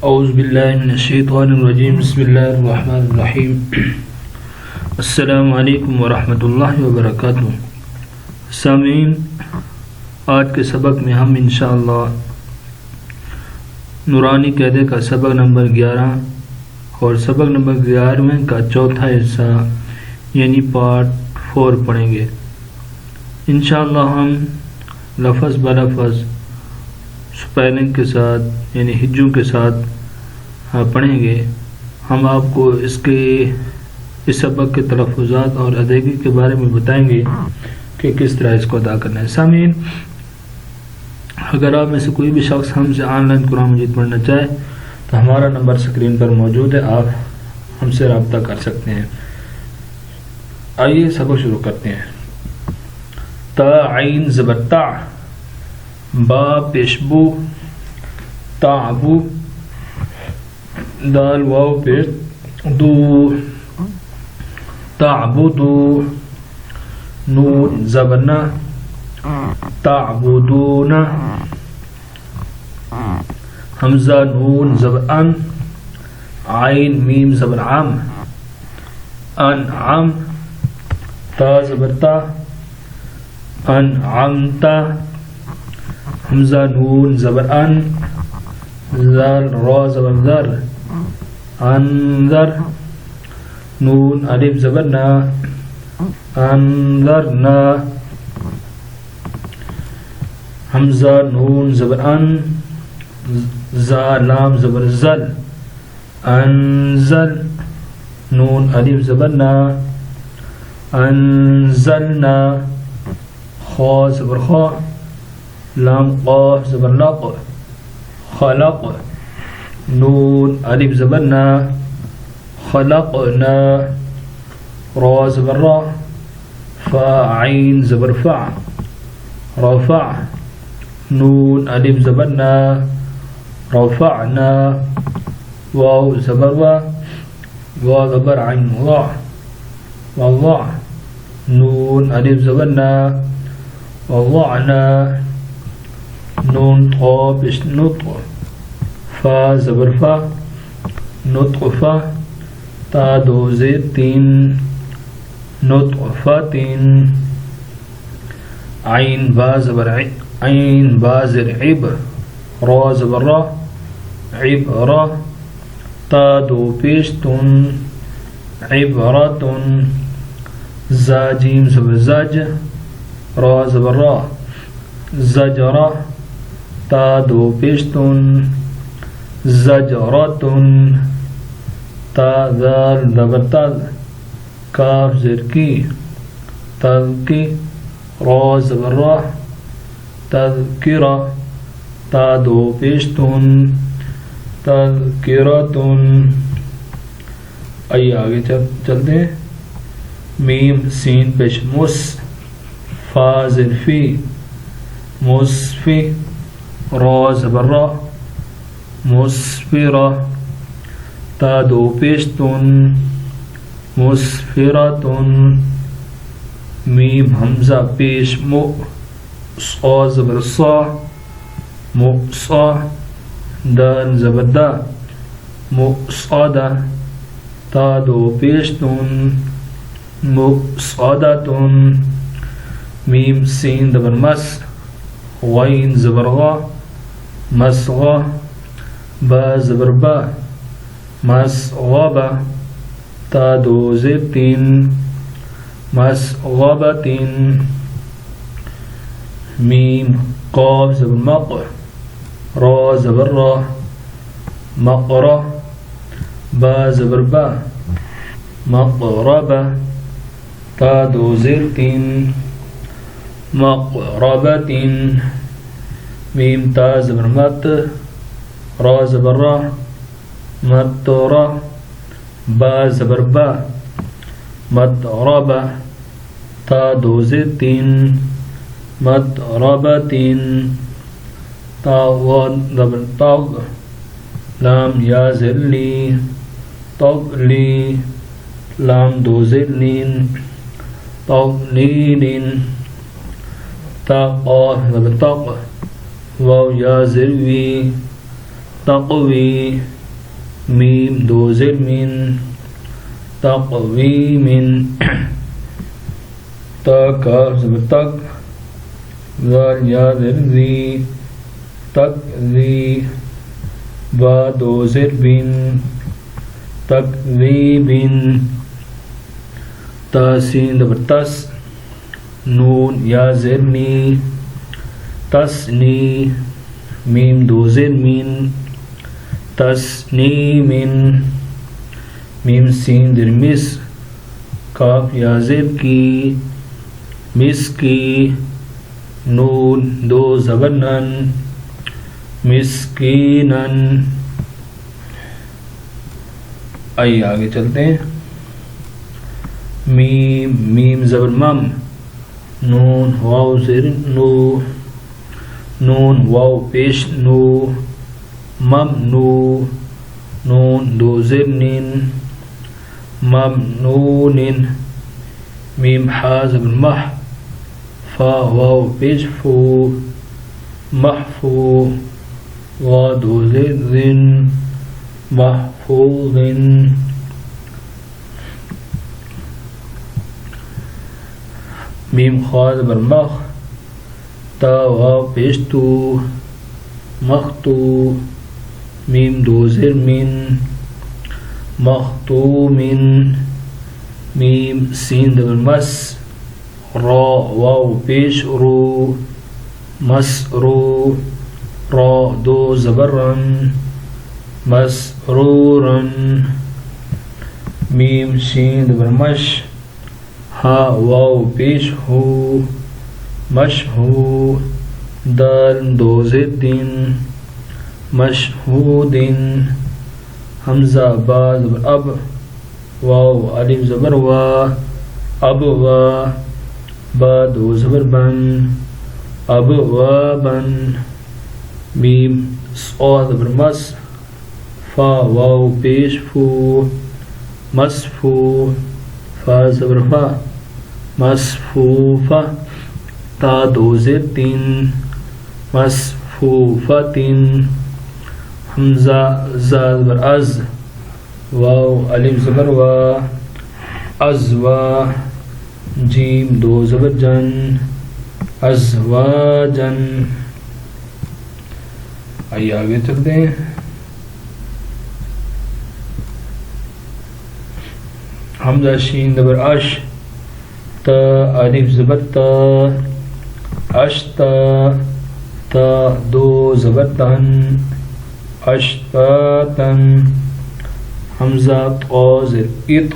اعوذ باللہ من الشیطان الرجیم بسم اللہ الرحمن الرحیم السلام علیکم ورحمۃ اللہ وبرکاتہ۔ سامعین، آج کے سبق میں ہم انشاءاللہ نورانی قاعدے کا سبق نمبر 11 اور سبق نمبر 11 کا چوتھا حصہ یعنی پارٹ 4 پڑھیں گے۔ انشاءاللہ ہم لفظ بلفظ سپیلنگ کے ساتھ یعنی ہجوں کے ساتھ پڑھیں گے۔ ہم آپ کو اس سبق کے تلفظات اور ادائیگی کے بارے میں بتائیں گے کہ کس طرح اس کو ادا کرنا ہے۔ سامعین، اگر آپ میں سے کوئی بھی شخص ہم سے آن لائن قرآن مجید پڑھنا چاہے تو ہمارا نمبر سکرین پر موجود ہے، آپ ہم سے رابطہ کر سکتے ہیں۔ آئیے سبق شروع کرتے ہیں۔ تا عین زبر تا، با پیش بو، تعبو، دال واو پیش دو، تعبدو، نون زبر نا، تعبدون، حمزہ نون زبر ان، عین میم زبر عام، انعم، تا زبر تا، انعمتا، حمزہ نون زبر ان، زر را زبر ذر، انذر، نون الف زبر نا، انذرنا، حمزہ نون زبر ان، زا لام زبر زل، انزل، نون الف زبر نا، انزلنا، خا زبر خا، لام قاف زبر لق، خلق، نون الف زبر نا، خلقنا، را زبر را، فا عین زبر فع، رفع، نون الف زبر نا، رفعنا، واو زبر وا، وا زبر عین وا، وضع، نون الف زبر نا، وضعنا، نون طا پیش نطق، فا زبر فا، نطق فا، تا دو زیر تین، نطق فاتین، عین با زبر عین، با زر عب، را زبر را، عبرا، تا دو پیش تن، عبرتن، زا جیم زبر زج، را زبر را، زجرا، تا دو پیشتن، زجرتن، تا دال زبر تل، کاف زر کی، تلکی، را زبر را، تذکرہ، تا دو پیشتن، تذکرتن۔ آئیے آگے چلتے ہیں۔ میم سین پیش مس، فا زر فی، مصفی، را زبر را، مصفرہ، تا دو پیشتن، مصفرتن، میم حمزہ پیش مو، صا زبر صا، مقصا، دال زبر دا، مقصدہ، تا دو پیشتن، مقصدتن، میم سین زبر مس، غین زبر غا، مسغا، با زبر با، مسغبا، تا دو زیر تین، مسغبتین، میم قاف زبر مق، را زبر را، مقرا، با زبر با، مقربا، تا دو زیر تین، مقربتین، میم تا زبر مت، را زبر را، مترا، با زبر با، متربا، تا دو زیر تین، متربتین، تا و زبر تغ، لام یا زر لی، تغلی، لام دو زیر لین، تغلیلین، تا قاف زبر تق، واو یا زر وی، تقوی میم دو زیر من تقویم تا کاف زبر تک ذال یا زر ذی تکذی با دو زیر بن تکذیب تا سین زبر تس نون یا زر نی تسنی میم دو زیر من تسنیم میم سین در مس کاف یا زیر کی مس کی نون دو زبر نن مسکینن. آئیے آگے چلتے ہیں. میم میم زبر مم نون واو زیر نو نون واو پیش نو مم نو نون دو زیر نین ممنون میم حا زبر مح فا واو پیش فو محفو وا دو زیر زن محفوظ. میم خا زبر مخ تا واو پیش تو مختو میم دو زیر من مختوم. میم سین زبر مس را واو پیش رو مسرو را دو زبرن مسرورن. میم شین زبر مش ہا واو پیش ہو مشہو دال دو زدن مشہودن. حمزہ با زبر اب واو الف زبر وا اب وا با دو زبر بن اب وا بن. میم صا زبر مس فا واو پیش فو مصفو فا زبر فا مصفوفہ تا دو زیر تین مصفوفتن. حمزہ زا زبر از واو الف زبر وا ازوا جیم دو زبر جن ازواجن. آئیے آگے چلتے ہیں. حمزہ شین زبر اش تا الف زبر تا اشتا تا دو زبر تن اشتاتن. حمزہ طا زر اط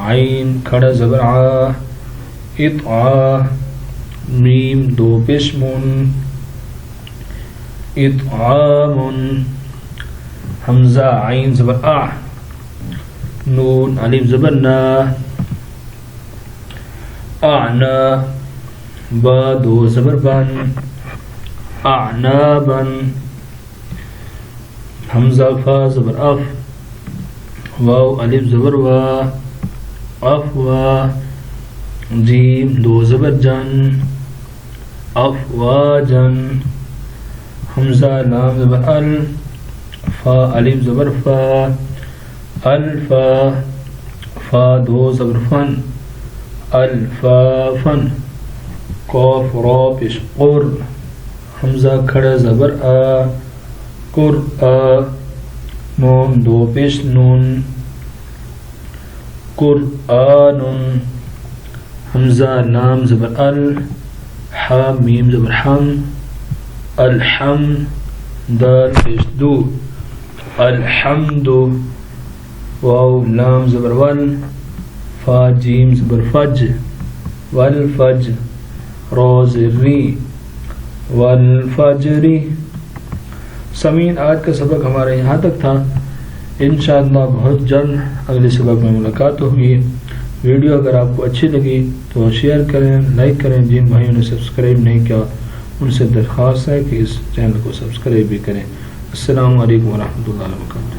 عین کھڑا زبر ع اطعا میم دو پیش من اطعام. حمزہ عین زبر اع نون الف زبر نا اعنا با دو زبر بن اعنابن. حمزہ فا زبر اف واو الف زبر وا افوا جیم دو زبر جن افواجن. حمزہ لام زبر ال فا الف زبر فا الفا فا دو زبر فن الفافن. قاف را پیش قر حمزہ کھڑا زبر آ قرآ نون دو پیش نون قرآن. حمزہ لام زبر ال حا میم زبر حم الحم دال پیش دو الحمد. واو لام زبر ول فا جیم زبر فج والفج را زری والفجری. سامعین آج کا سبق ہمارا یہاں تک تھا. انشاءاللہ بہت جلد اگلے سبق میں ملاقات ہوگی. ویڈیو اگر آپ کو اچھی لگی تو شیئر کریں لائک کریں. جن بھائیوں نے سبسکرائب نہیں کیا ان سے درخواست ہے کہ اس چینل کو سبسکرائب بھی کریں. السلام علیکم ورحمۃ اللہ وبرکاتہ.